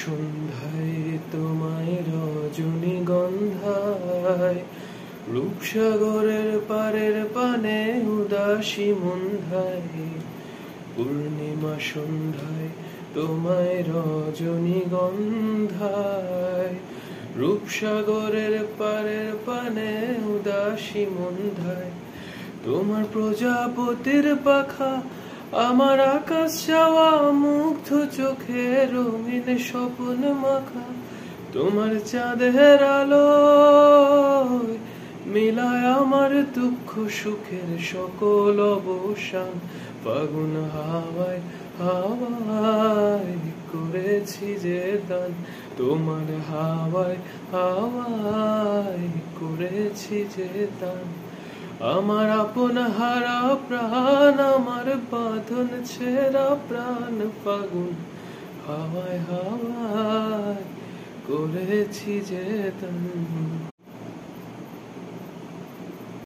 সন্ধ্যায় তোমায় রজনীগন্ধায়, রূপসাগরের পারের পানে উদাসী মন্ধায়। পূর্ণিমা সন্ধ্যায় তোমায় রজনীগন্ধায়, রূপসাগরের পারের পানে উদাসী মন্ধায়। তোমার প্রজাপতির পাখা আমার আকাশ চাওয়া, মুগ্ধ চোখে রঙিন স্বপ্ন মাখা। তোমার চাঁদের আলো মিলায় আমার দুঃখ সুখের সকল অবসান। ফাগুন হাওয়ায় হাওয়ায় করেছি যে দান, তোমার হাওয়ায় হাওয়ায় করেছি যে দান। আমার আপন হারা প্রাণ, আমার বাঁধন ছেঁড়া প্রাণ, ফাগুন হাওয়ায় হাওয়ায় করেছি যে দান।